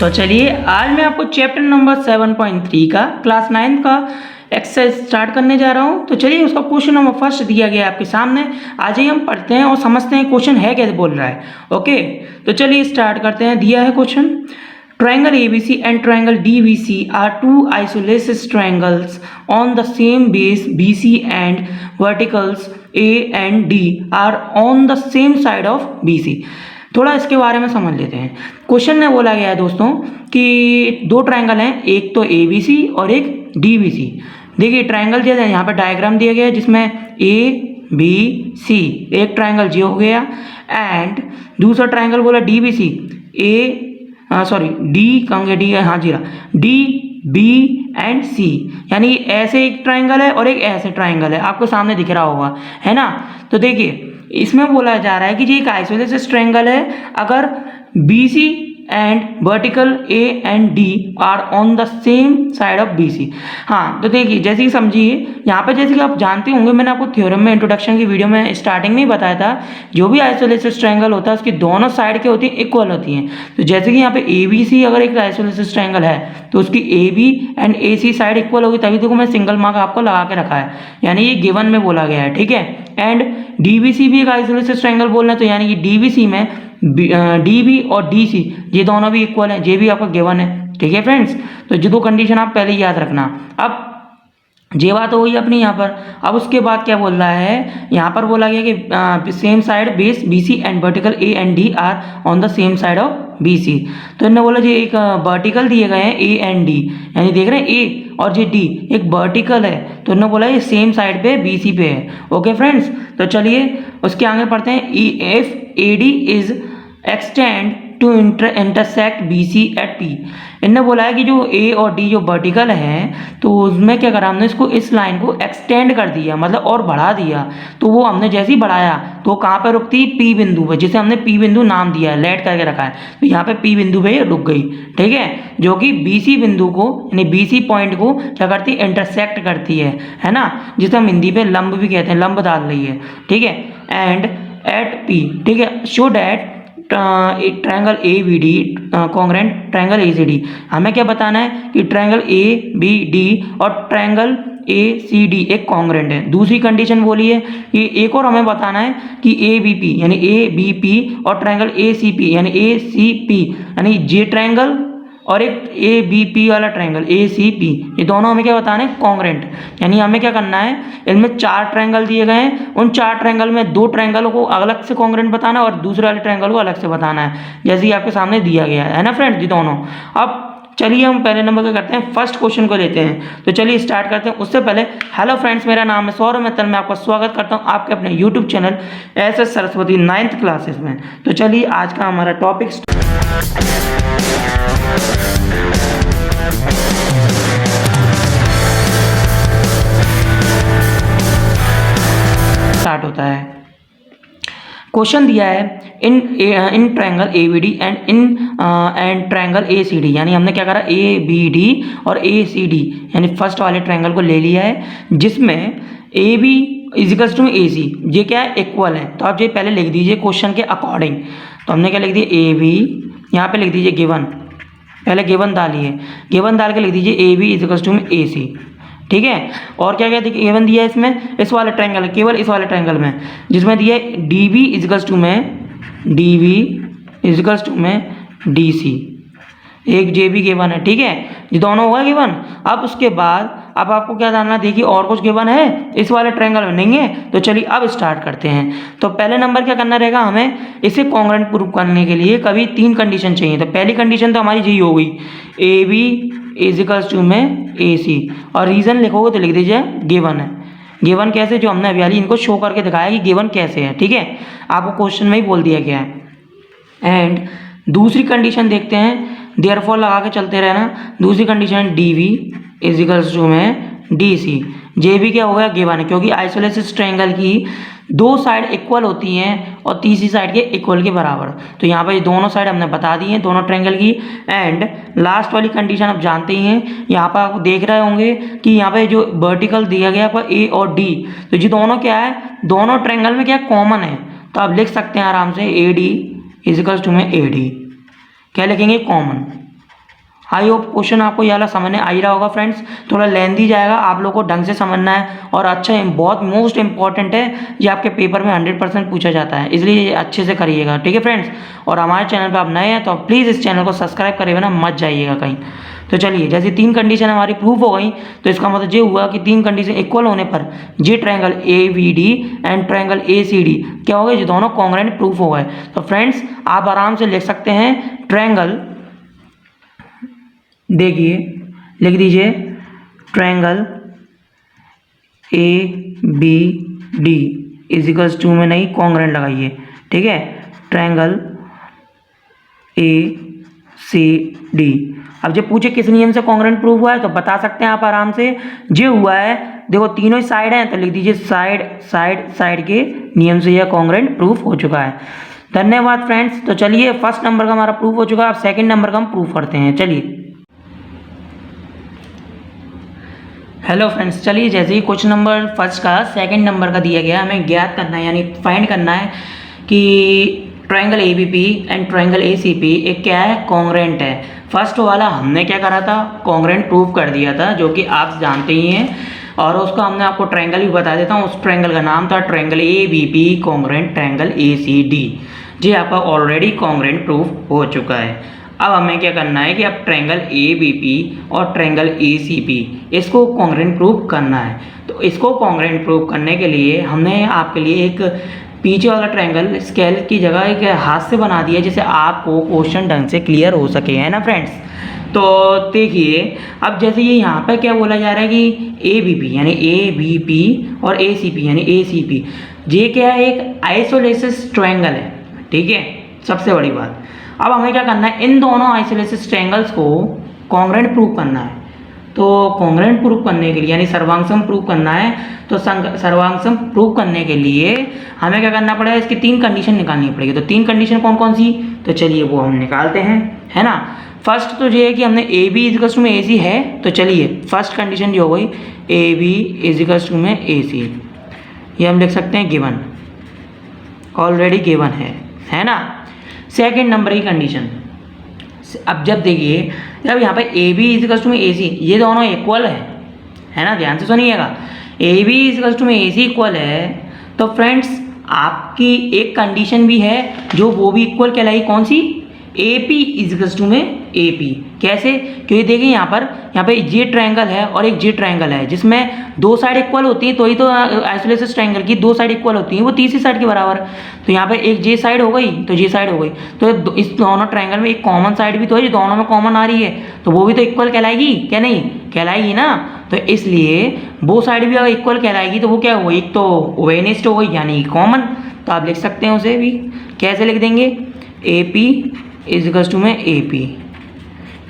तो चलिए आज मैं आपको चैप्टर नंबर 7.3 का क्लास 9 का एक्सरसाइज स्टार्ट करने जा रहा हूं। तो चलिए उसका क्वेश्चन नंबर फर्स्ट दिया गया है आपके सामने। आज ही हम पढ़ते हैं और समझते हैं क्वेश्चन है क्या बोल रहा है। ओके, तो चलिए स्टार्ट करते हैं। दिया है question, triangle ABC and triangle DVC are two isosceles triangles on the same base BC and verticals A and D are on the same side of BC। थोड़ा इसके बारे में समझ लेते हैं। क्वेश्चन में बोला गया है दोस्तों कि दो ट्रायंगल हैं, एक तो ABC और एक DBC। देखिए ट्रायंगल जैसे यहाँ पर डायग्राम दिया गया है जिसमें ABC एक ट्रायंगल जो हो गया एंड दूसरा ट्रायंगल बोला DBC डी कहोगे डी, हाँ जी DB एंड C, यानी ऐसे एक ट्रायंगल है और एक ऐसे ट्रायंगल है, आपको सामने दिख रहा होगा, है ना। तो देखिए इसमें बोला जा रहा है कि ये एक आइसोसेलेस ट्रायंगल है अगर BC and vertical A and D are on the same side of BC। हाँ, तो देखिए जैसे कि समझिए यहाँ पे, जैसे कि आप जानते होंगे, मैंने आपको थ्योरम में इंट्रोडक्शन की वीडियो में स्टार्टिंग में ही बताया था, जो भी आइसोसेलेस ट्रायंगल होता है उसकी दोनों साइड के होती है इक्वल होती हैं। तो जैसे कि यहाँ पे ABC अगर एक आइसोसेलेस ट्रायंगल है तो उसकी AB and AC side equal होगी, तभी देखो मैं सिंगल मार्क आपको लगा के रखा है, यानी ये गिवन में बोला गया है, ठीक है। एंड DBC भी एक आइसोसेलेस ट्रायंगल बोलना है, तो यानी कि DBC में DB और DC ये दोनों भी इक्वल है, ये भी आपका गिवन है, ठीक है फ्रेंड्स। तो ये दो कंडीशन आप पहले याद रखना। अब ये बात हो गई अपनी यहाँ पर। अब उसके बाद क्या बोल रहा है, यहाँ पर बोला गया कि same side base BC and vertical A and D are on the same side of BC। तो इन्होंने बोला जी एक वर्टिकल दिए गए हैं A एंड D, यानी देख रहे हैं A और ये D एक वर्टिकल है, तो इन्होंने बोला ये सेम साइड पे BC पे है। ओके फ्रेंड्स, तो चलिए उसके आगे पढ़ते हैं। if AD is extend to intersect BC at P। इन्होंने बोला है कि जो A और D जो वर्टिकल है तो उसमें क्या करा हमने, इसको इस लाइन को एक्सटेंड कर दिया, मतलब और बढ़ा दिया। तो वो हमने जैसे ही बढ़ाया तो कहाँ पर रुकती, P बिंदु पर, जिसे हमने P बिंदु नाम दिया है, लेट करके रखा है। तो यहाँ पे P बिंदु पे रुक गई, ठीक है, जो कि BC बिंदु को यानी BC पॉइंट को क्या करती है, इंटरसेक्ट करती है ना, जिसे हम हिंदी पे लंब भी कहते हैं, लंब डाल रही है, ठीक है। एंड एट P, ठीक है, show that triangle ABD congruent triangle ACD। हमें क्या बताना है कि ट्रायंगल ABD और ट्रायंगल ACD एक कॉन्ग्रेंट है। दूसरी कंडीशन बोली है कि एक और हमें बताना है कि ABP यानी ABP और ट्रायंगल ACP यानी ACP यानी जे ट्रायंगल और एक ABP वाला ट्रायंगल ACP, ये दोनों हमें क्या बताना है, कॉन्ग्रेंट। यानी हमें क्या करना है, इनमें चार ट्रायंगल दिए गए हैं, उन चार ट्रायंगल में दो ट्रायंगलों को अलग से कॉन्ग्रेंट बताना है और दूसरे वाले ट्रायंगल को अलग से बताना है, जैसे ही आपके सामने दिया गया है ना फ्रेंड्स, ये दोनों। अब चलिए हम पहले नंबर का करते हैं, फर्स्ट क्वेश्चन को लेते हैं। तो चलिए स्टार्ट करते हैं। उससे पहले हेलो फ्रेंड्स, मेरा नाम है सौरभ मित्तल, मैं आपका स्वागत करता हूं आपके अपने YouTube channel SS Saraswati 9th classes में। तो चलिए आज का हमारा टॉपिक स्टार्ट होता है। क्वेश्चन दिया है in triangle ABD and triangle ACD, यानी हमने क्या करा, ABD और ACD यानी फर्स्ट वाले ट्रायंगल को ले लिया है जिसमें AB इजिकल्स टू AC ये क्या है, इक्वल है। तो आप ये पहले लिख दीजिए क्वेश्चन के अकॉर्डिंग। तो हमने क्या लिख दिया, AB, यहाँ पे लिख दीजिए गिवन, पहले गिवन डालिए, गिवन डाल के लिख दीजिए AB इजिकल्स टू AC, ठीक है। और क्या क्या गिवन दिया है इसमें, इस वाले ट्रायंगल, केवल इस वाले ट्रायंगल में, जिसमें दिया है DB इजिकल्स टू में DC, एक JB गिवन है, ठीक है, ये दोनों होगा गिवन। अब उसके बाद अब आपको क्या जानना, देखिए और कुछ गिवन है इस वाले ट्रायंगल में, नहीं है। तो चलिए अब स्टार्ट करते हैं। तो पहले नंबर क्या करना रहेगा, हमें इसे कॉन्ग्रेंट प्रूव करने के लिए कभी तीन कंडीशन चाहिए। तो पहली कंडीशन तो हमारी यही हो गई, AB इजिकल्स टू में AC, और रीज़न लिखोगे तो लिख दीजिए गिवन है। गिवन कैसे, जो हमने अभी इनको शो करके दिखाया कि गिवन कैसे है, ठीक है, आपको क्वेश्चन में ही बोल दिया गया है। एंड दूसरी कंडीशन देखते हैं, देयरफॉर लगा के चलते रहना। दूसरी कंडीशन DB इजिकल्स टू में DC, जे भी क्या हो गया, गिवन है, क्योंकि आइसोसेलेस ट्रायंगल की दो साइड इक्वल होती हैं और तीसरी साइड के इक्वल के बराबर। तो यहाँ पर ये दोनों साइड हमने बता दी हैं दोनों ट्रायंगल की। एंड लास्ट वाली कंडीशन आप जानते ही हैं, यहाँ पर आप देख रहे होंगे कि यहाँ पे जो वर्टिकल दिया गया आपका A और D, तो ये दोनों क्या है, दोनों ट्रायंगल में क्या कॉमन है। तो आप लिख सकते हैं आराम से AD इजिकल्स टू में AD, क्या लिखेंगे, कॉमन, आई होप क्वेश्चन आपको ये वाला समझ में आ ही रहा होगा फ्रेंड्स। थोड़ा लेंथी जाएगा, आप लोगों को ढंग से समझना है और अच्छा बहुत मोस्ट इंपॉर्टेंट है, ये आपके पेपर में 100% पूछा जाता है, इसलिए ये अच्छे से करिएगा, ठीक है फ्रेंड्स। और हमारे चैनल पर आप नए हैं तो प्लीज़ इस चैनल को सब्सक्राइब करे बिना मत जाइएगा कहीं। तो चलिए, जैसे 3 कंडीशन हमारी प्रूफ हो गई, तो इसका मतलब ये हुआ कि 3 कंडीशन इक्वल होने पर ये triangle AVD and triangle ACD क्या हो गए, ये दोनों कॉन्ग्रुएंट प्रूफ हो गए। तो फ्रेंड्स आप आराम से लिख सकते हैं ट्रायंगल, देखिए लिख दीजिए ट्रायंगल ABD इजिकल्स टू में नहीं कॉन्ग्रुएंट लगाइए, ठीक है, ट्रायंगल ACD। अब जब पूछे किस नियम से कॉन्ग्रुएंट प्रूफ हुआ है तो बता सकते हैं आप आराम से, जो हुआ है देखो तीनों ही साइड हैं तो लिख दीजिए साइड साइड साइड के नियम से यह कॉन्ग्रुएंट प्रूफ हो चुका है। धन्यवाद फ्रेंड्स। तो चलिए, फर्स्ट नंबर का हमारा प्रूफ हो चुका है, अब सेकंड नंबर का हम प्रूफ करते हैं। चलिए, हेलो फ्रेंड्स, चलिए जैसे ही क्वेश्चन नंबर फर्स्ट का सेकंड नंबर का दिया गया, हमें ज्ञात करना है यानी फाइंड करना है कि triangle ABP and triangle ACP एक क्या है, कॉन्ग्रुएंट है। फर्स्ट वाला हमने क्या करा था, कॉन्ग्रुएंट प्रूफ कर दिया था, जो कि आप जानते ही हैं, और उसका हमने आपको ट्रायंगल भी बता देता हूँ। उस ट्रायंगल का नाम था triangle ABP congruent triangle ACD। जी आपका ऑलरेडी कॉन्ग्रुएंट प्रूफ हो चुका है। अब हमें क्या करना है कि अब ट्रायंगल ABP और ट्रायंगल ACP इसको कॉन्ग्रुएंट प्रूफ करना है। तो इसको कॉन्ग्रुएंट प्रूफ करने के लिए हमने आपके लिए एक पीछे वाला ट्रायंगल स्केल की जगह एक हाथ से बना दिया, जिससे आपको क्वेश्चन ढंग से क्लियर हो सके, है ना फ्रेंड्स। तो देखिए, अब जैसे ये यहाँ पर क्या बोला जा रहा है कि ABP यानी ABP और ACP यानी ACP, ये क्या है, एक आइसोलेसिस ट्रायंगल है, ठीक है, सबसे बड़ी बात। अब हमें क्या करना है, इन दोनों आइसोलेसिस ट्रायंगल्स को कॉन्ग्रुएंट प्रूफ करना है। तो कॉन्ग्रुएंट प्रूफ करने के लिए यानी सर्वांगसम प्रूफ करना है, तो सर्वांगसम प्रूफ करने के लिए हमें क्या करना पड़ेगा, इसकी 3 कंडीशन निकालनी पड़ेगी। तो 3 कंडीशन कौन कौन सी, तो चलिए वो हम निकालते हैं, है ना। फर्स्ट तो ये है कि हमने AB इजिकल्स टू में AC है, तो चलिए फर्स्ट कंडीशन जो हो गई AB इजिकल्स टू में AC, ये हम लिख सकते हैं गिवन, ऑलरेडी गिवन है ना। सेकेंड नंबर की कंडीशन, अब जब देखिए जब यहाँ पे AB इजिकल्स टू में AC ये दोनों इक्वल है ना, ध्यान से सुनिएगा, AB इजिकल्स टू में AC इक्वल है, तो फ्रेंड्स आपकी एक कंडीशन भी है जो वो भी इक्वल कहलाई, कौन सी, AP इजिकल्स टू में AP। कैसे, क्योंकि देखिए यहाँ पे ये ट्रायंगल है और एक ये ट्रायंगल है, जिसमें 2 साइड इक्वल होती हैं, तो ही तो आइसोलेसिस ट्रायंगल की 2 साइड इक्वल होती हैं, वो तीसरी साइड के बराबर। तो यहाँ पे एक ये साइड हो गई तो ये साइड हो गई, तो इस दोनों ट्रायंगल में एक कॉमन साइड भी तो है, जो दोनों में कॉमन आ रही है, तो वो भी तो इक्वल कहलाएगी, क्या नहीं कहलाएगी ना। तो इसलिए वो साइड भी अगर इक्वल कहलाएगी तो वो क्या हो गई, एक तो ओवेनिस्ट हो गई यानी कॉमन। तो आप लिख सकते हैं उसे भी, कैसे लिख देंगे, AP इजिकल्स टू में AP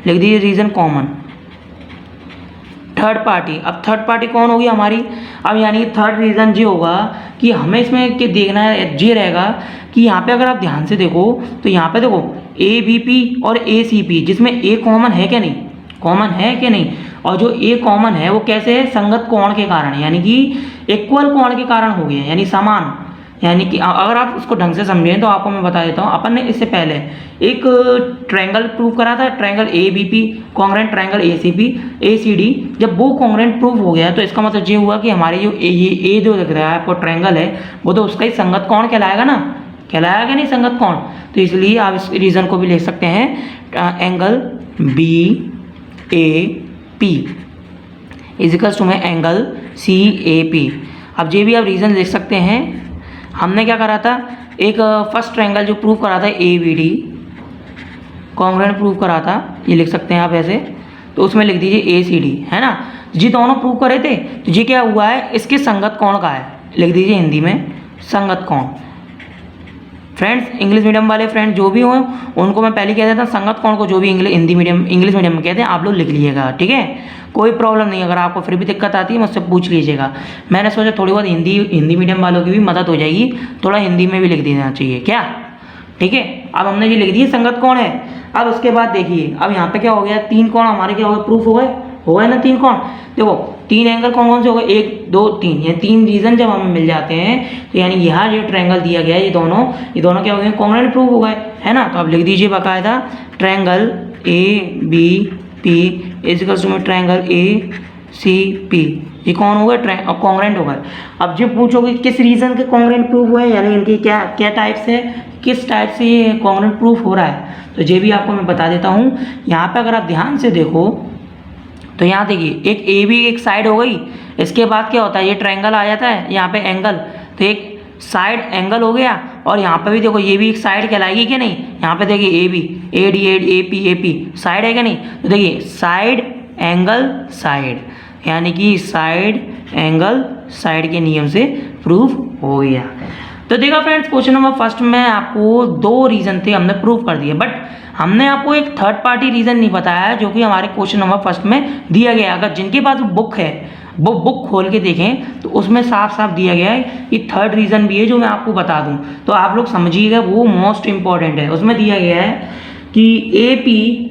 लिख दीजिए, रीजन कॉमन। थर्ड पार्टी, अब थर्ड पार्टी कौन होगी हमारी, अब यानी थर्ड रीज़न ये होगा कि हमें इसमें क्या देखना है, ये रहेगा कि यहाँ पे अगर आप ध्यान से देखो तो यहाँ पे देखो ABP और ACP, जिसमें A कॉमन है क्या नहीं, कॉमन है क्या नहीं, और जो A कॉमन है वो कैसे है, संगत कोण के कारण, यानी कि इक्वल कोण के कारण हो गया, यानी समान। यानी कि अगर आप उसको ढंग से समझें तो आपको मैं बता देता हूँ, अपन ने इससे पहले एक ट्रायंगल प्रूव करा था, triangle ABP congruent triangle ACP ACD। जब वो कॉन्ग्रुएंट प्रूव हो गया तो इसका मतलब ये हुआ कि हमारी जो ये जो दिख रहा है आपको ट्रायंगल है, वो तो उसका ही संगत कोण कहलाएगा ना, कहलाएगा नहीं संगत कोण। तो इसलिए आप इस रीज़न को भी लिख सकते हैं, एंगल BAP इजिकल्स टू में एंगल CAP। अब ये भी आप रीज़न लिख सकते हैं। हमने क्या करा था, एक फर्स्ट ट्रायंगल जो प्रूव करा था ABD कॉन्ग्रुएंट प्रूव करा था, ये लिख सकते हैं आप ऐसे, तो उसमें लिख दीजिए ACD, है ना। जी दोनों प्रूव करे थे, तो ये क्या हुआ है, इसके संगत कोण का है, लिख दीजिए हिंदी में संगत कोण। फ्रेंड्स इंग्लिश मीडियम वाले फ्रेंड जो भी हों उनको मैं पहले कह देता हूँ, संगत कोण को जो भी इंग्लिश मीडियम में कहते हैं आप लोग लिख लीजिएगा, ठीक है, कोई प्रॉब्लम नहीं। अगर आपको फिर भी दिक्कत आती है मुझसे पूछ लीजिएगा। मैंने सोचा थोड़ी बहुत हिंदी मीडियम वालों की भी मदद हो जाएगी, थोड़ा हिंदी में भी लिख देना चाहिए क्या, ठीक है। अब हमने ये लिख दिए संगत कोण है। अब उसके बाद देखिए, अब यहाँ पे क्या हो गया, 3 कोण हमारे क्या हो गए, प्रूफ हो गए ना 3 कोण। देखो 3 एंगल कौन कौन से हो गए, 1 2 3, ये 3 रीजन जब हमें मिल जाते हैं तो यानी यहाँ जो ट्रायंगल दिया गया है ये दोनों क्या हो गए, कॉन्ग्रुएंट प्रूफ हो गए, है ना। तो आप लिख दीजिए बाकायदा triangle ABP P is equals to में ट्रायंगल ए सी पी, ये कौन होगा? कॉन्ग्रेंट होगा। अब जो पूछोगे किस रीजन के कॉन्ग्रेंट प्रूफ हुए, यानी इनकी क्या क्या टाइप से, किस टाइप से ये कॉन्ग्रेंट प्रूफ हो रहा है, तो ये भी आपको मैं बता देता हूँ। यहाँ पे अगर आप ध्यान से देखो तो यहाँ देखिए एक ए बी एक साइड हो गई, इसके बाद क्या होता है, ये ट्रायंगल आ जाता है यहाँ पे एंगल, तो एक साइड एंगल हो गया, और यहाँ पे भी देखो ये भी एक साइड कहलाएगी कि नहीं, यहाँ पे देखिए A B A D A P side है कि नहीं, तो देखिए साइड एंगल साइड, यानी कि साइड एंगल साइड के नियम से प्रूफ हो गया। तो देखा फ्रेंड्स, क्वेश्चन नंबर फर्स्ट में आपको दो रीजन थे, हमने प्रूफ कर दिए, बट हमने आपको एक थर्ड पार्टी रीजन नहीं बताया जो कि हमारे क्वेश्चन नंबर फर्स्ट में दिया गया। अगर जिनके पास बुक है वो बुक खोल के देखें तो उसमें साफ साफ दिया गया है कि थर्ड रीजन भी है जो मैं आपको बता दूं, तो आप लोग समझिएगा, वो मोस्ट इंपॉर्टेंट है। उसमें दिया गया है कि ए पी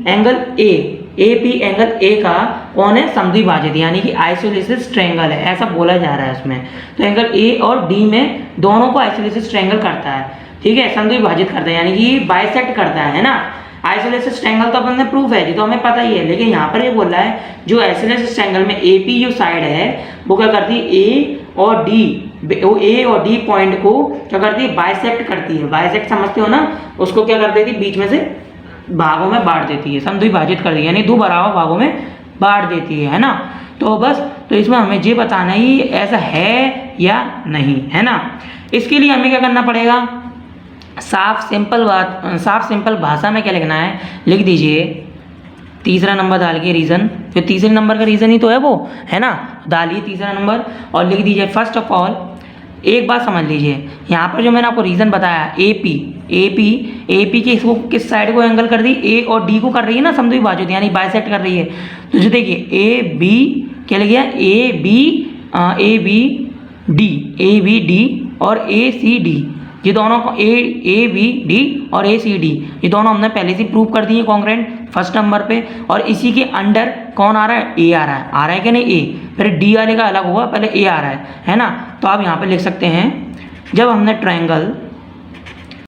एंगल ए का कौन है? समद्विभाजित, यानी कि आइसोलेसिस ट्रायंगल है, ऐसा बोला जा रहा है उसमें। तो एंगल ए और डी में दोनों को आइसोलेसिस ट्रायंगल करता है, ठीक है, समद्विभाजित करता है, यानी कि बाइसेक्ट करता है ना। आइसोलेसिस ट्रायंगल तो अपन ने प्रूफ है जी, तो हमें पता ही है, लेकिन यहाँ पर ये बोल रहा है जो आइसोलेसिस ट्रायंगल में ए पी जो साइड है वो क्या करती है, ए और डी पॉइंट को क्या करती है? बाइसेक्ट करती है। बाइसेक्ट समझते हो ना, उसको क्या कर देती है? बीच में से भागों में बांट देती है, समद्विभाजित कर दी, यानी दो बराबर भागों में बांट देती है ना। तो बस, तो इसमें हमें ये बताना ही ऐसा है या नहीं, है ना। इसके लिए हमें क्या करना पड़ेगा? साफ सिंपल भाषा में क्या लिखना है, लिख दीजिए तीसरा नंबर डाल के रीज़न, जो तीसरे नंबर का रीज़न ही तो है वो, है ना, डालिए तीसरा नंबर और लिख दीजिए फर्स्ट ऑफ ऑल। एक बात समझ लीजिए, यहाँ पर जो मैंने आपको रीज़न बताया ए पी के इसको किस साइड को एंगल कर दी, ए और डी को कर रही है ना समद्विभाजित, यानी बाइसेक्ट कर रही है। तो जो देखिए ए बी क्या लिख गया, ए बी डी और ए सी डी, ये दोनों को ए बी डी और ए सी डी, ये दोनों हमने पहले से प्रूव कर दिए कॉन्ग्रेंट फर्स्ट नंबर पे। और इसी के अंडर कौन आ रहा है? ए आ रहा है कि नहीं? ए, फिर डी वाले का अलग होगा, पहले ए आ रहा है ना। तो आप यहाँ पे लिख सकते हैं, जब हमने ट्रायंगल